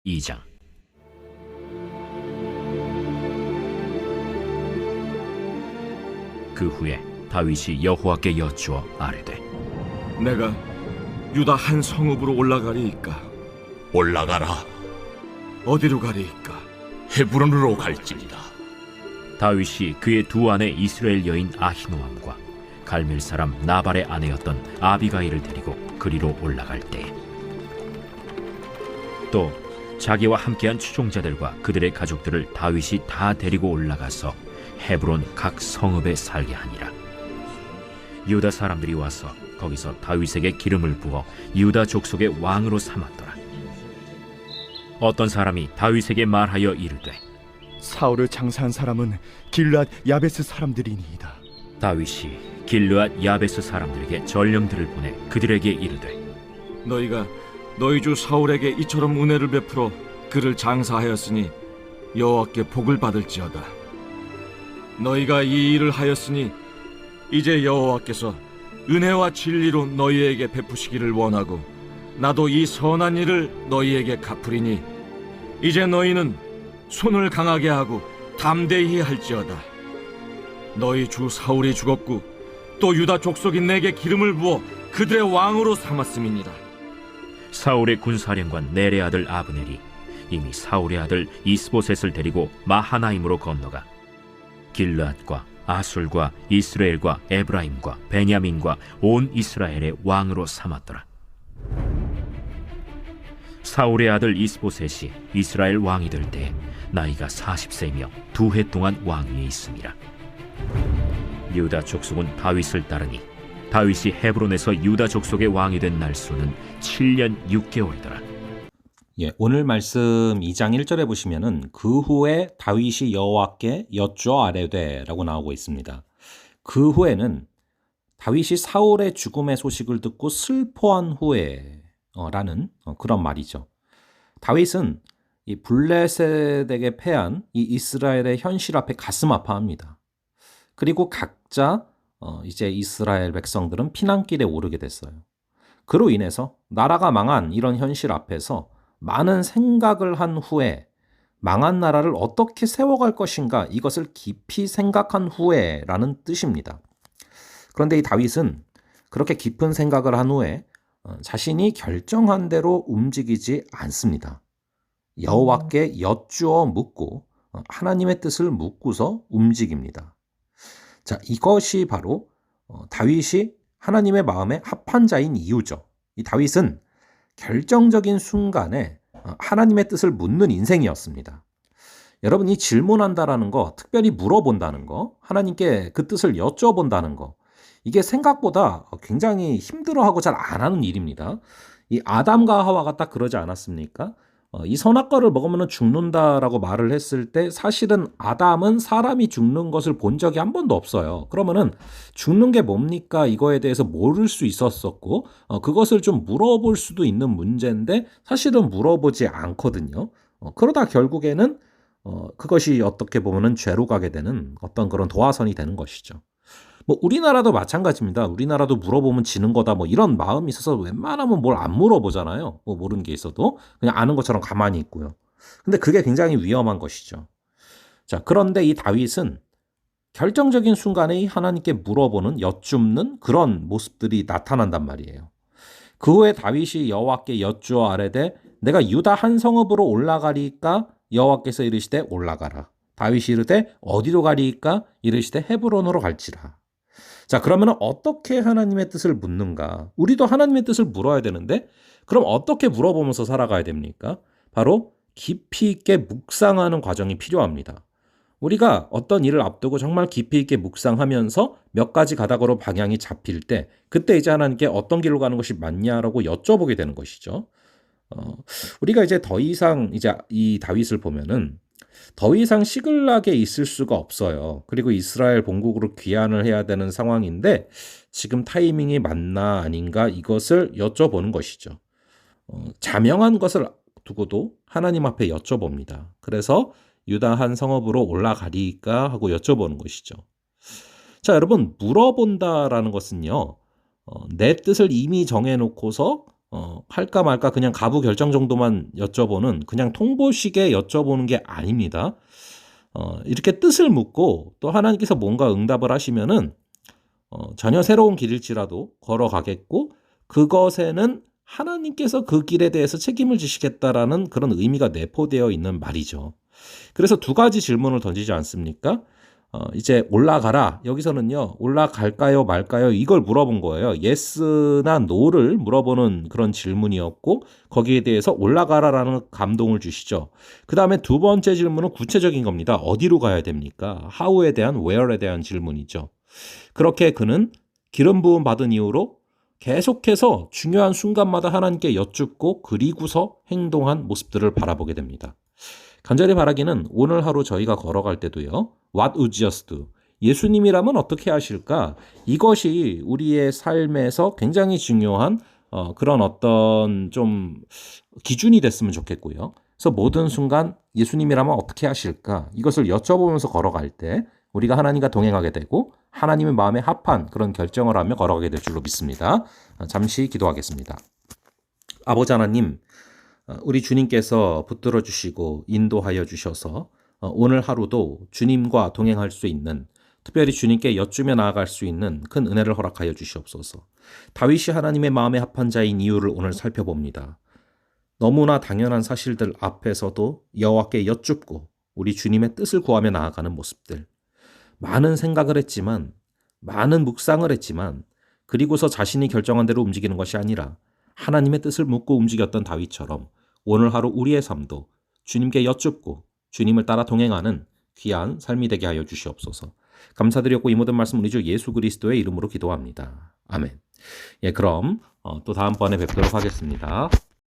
2장. 그 후에 다윗이 여호와께 여쭈어 아뢰되 내가 유다 한 성읍으로 올라가리이까? 올라가라. 어디로 가리이까? 헤브론으로 갈지니라. 다윗이 그의 두 아내 이스라엘 여인 아히노암과 갈멜 사람 나발의 아내였던 아비가일을 데리고 그리로 올라갈 때에 또 자기와 함께한 추종자들과 그들의 가족들을 다윗이 다 데리고 올라가서 헤브론 각 성읍에 살게 하니라. 유다 사람들이 와서 거기서 다윗에게 기름을 부어 유다 족속의 왕으로 삼았더라. 어떤 사람이 다윗에게 말하여 이르되 사울을 장사한 사람은 길르앗 야베스 사람들이니이다. 다윗이 길르앗 야베스 사람들에게 전령들을 보내 그들에게 이르되 너희가 너희 주 사울에게 이처럼 은혜를 베풀어 그를 장사하였으니 여호와께 복을 받을지어다. 너희가 이 일을 하였으니 이제 여호와께서 은혜와 진리로 너희에게 베푸시기를 원하고 나도 이 선한 일을 너희에게 갚으리니 이제 너희는 손을 강하게 하고 담대히 할지어다. 너희 주 사울이 죽었고 또 유다 족속이 내게 기름을 부어 그들의 왕으로 삼았음이니라. 사울의 군사령관 넬의 아들 아브넬이 이미 사울의 아들 이스보셋을 데리고 마하나임으로 건너가 길르앗과 아술과 이스라엘과 에브라임과 베냐민과 온 이스라엘의 왕으로 삼았더라. 사울의 아들 이스보셋이 이스라엘 왕이 될 때 나이가 40세이며 2해 동안 왕위에 있음이라. 유다 족속은 다윗을 따르니 다윗이 헤브론에서 유다 족속의 왕이 된 날수는 7년 6개월이더라. 오늘 말씀 2장 1절에 보시면은 그 후에 다윗이 여호와께 여쭈어 아뢰되라고 나오고 있습니다. 그 후에는 다윗이 사울의 죽음의 소식을 듣고 슬퍼한 후에라는 그런 말이죠. 다윗은 이 블레셋에게 패한 이 이스라엘의 현실 앞에 가슴 아파합니다. 그리고 각자 이제 이스라엘 백성들은 피난길에 오르게 됐어요. 그로 인해서 나라가 망한 이런 현실 앞에서 많은 생각을 한 후에 망한 나라를 어떻게 세워갈 것인가 이것을 깊이 생각한 후에라는 뜻입니다. 그런데 이 다윗은 그렇게 깊은 생각을 한 후에 자신이 결정한 대로 움직이지 않습니다. 여호와께 여쭈어 묻고 하나님의 뜻을 묻고서 움직입니다. 자, 이것이 바로 다윗이 하나님의 마음에 합한 자인 이유죠. 이 다윗은 결정적인 순간에 하나님의 뜻을 묻는 인생이었습니다. 여러분이 질문한다라는 거, 특별히 물어본다는 거, 하나님께 그 뜻을 여쭤본다는 거, 이게 생각보다 굉장히 힘들어하고 잘 안 하는 일입니다. 이 아담과 하와가 딱 그러지 않았습니까? 이 선악과를 먹으면 죽는다라고 말을 했을 때 사실은 아담은 사람이 죽는 것을 본 적이 한 번도 없어요. 그러면은 죽는 게 뭡니까? 이거에 대해서 모를 수 있었었고 그것을 좀 물어볼 수도 있는 문제인데 사실은 물어보지 않거든요. 그러다 결국에는 그것이 어떻게 보면은 죄로 가게 되는 어떤 그런 도화선이 되는 것이죠. 뭐 우리나라도 마찬가지입니다. 우리나라도 물어보면 지는 거다 뭐 이런 마음이 있어서 웬만하면 뭘 안 물어보잖아요. 뭐 모르는 게 있어도 그냥 아는 것처럼 가만히 있고요. 근데 그게 굉장히 위험한 것이죠. 자, 그런데 이 다윗은 결정적인 순간에 하나님께 물어보는 여쭙는 그런 모습들이 나타난단 말이에요. 그 후에 다윗이 여호와께 여쭈어 아뢰되 내가 유다 한 성읍으로 올라가리까 여호와께서 이르시되 올라가라. 다윗이 이르되 어디로 가리까 이르시되 헤브론으로 갈지라. 자, 그러면 어떻게 하나님의 뜻을 묻는가? 우리도 하나님의 뜻을 물어야 되는데 그럼 어떻게 물어보면서 살아가야 됩니까? 바로 깊이 있게 묵상하는 과정이 필요합니다. 우리가 어떤 일을 앞두고 정말 깊이 있게 묵상하면서 몇 가지 가닥으로 방향이 잡힐 때 그때 이제 하나님께 어떤 길로 가는 것이 맞냐라고 여쭤보게 되는 것이죠. 우리가 이제 더 이상 이제 이 다윗을 보면은 더 이상 시글락에 있을 수가 없어요. 그리고 이스라엘 본국으로 귀환을 해야 되는 상황인데 지금 타이밍이 맞나 아닌가 이것을 여쭤보는 것이죠. 자명한 것을 두고도 하나님 앞에 여쭤봅니다. 그래서 유다 한 성읍으로 올라가리까 하고 여쭤보는 것이죠. 자, 여러분 물어본다라는 것은요. 내 뜻을 이미 정해놓고서 할까 말까 그냥 가부 결정 정도만 여쭤보는 그냥 통보식에 여쭤보는 게 아닙니다. 이렇게 뜻을 묻고 또 하나님께서 뭔가 응답을 하시면은 전혀 새로운 길일지라도 걸어가겠고 그것에는 하나님께서 그 길에 대해서 책임을 지시겠다라는 그런 의미가 내포되어 있는 말이죠. 그래서 두 가지 질문을 던지지 않습니까? 이제 올라가라. 여기서는요, 올라갈까요, 말까요? 이걸 물어본 거예요. yes나 no를 물어보는 그런 질문이었고, 거기에 대해서 올라가라라는 감동을 주시죠. 그 다음에 두 번째 질문은 구체적인 겁니다. 어디로 가야 됩니까? how에 대한, where에 대한 질문이죠. 그렇게 그는 기름 부음 받은 이후로 계속해서 중요한 순간마다 하나님께 여쭙고 그리고서 행동한 모습들을 바라보게 됩니다. 간절히 바라기는 오늘 하루 저희가 걸어갈 때도요. What would Jesus do? 예수님이라면 어떻게 하실까? 이것이 우리의 삶에서 굉장히 중요한 그런 어떤 좀 기준이 됐으면 좋겠고요. 그래서 모든 순간 예수님이라면 어떻게 하실까? 이것을 여쭤보면서 걸어갈 때 우리가 하나님과 동행하게 되고 하나님의 마음에 합한 그런 결정을 하며 걸어가게 될 줄로 믿습니다. 잠시 기도하겠습니다. 아버지 하나님, 우리 주님께서 붙들어 주시고 인도하여 주셔서 오늘 하루도 주님과 동행할 수 있는, 특별히 주님께 여쭈며 나아갈 수 있는 큰 은혜를 허락하여 주시옵소서. 다윗이 하나님의 마음에 합한 자인 이유를 오늘 살펴봅니다. 너무나 당연한 사실들 앞에서도 여호와께 여쭙고 우리 주님의 뜻을 구하며 나아가는 모습들. 많은 생각을 했지만, 많은 묵상을 했지만, 그리고서 자신이 결정한 대로 움직이는 것이 아니라 하나님의 뜻을 묻고 움직였던 다윗처럼 오늘 하루 우리의 삶도 주님께 여쭙고 주님을 따라 동행하는 귀한 삶이 되게 하여 주시옵소서. 감사드렸고 이 모든 말씀 우리 주 예수 그리스도의 이름으로 기도합니다. 아멘. 예, 그럼 또 다음번에 뵙도록 하겠습니다.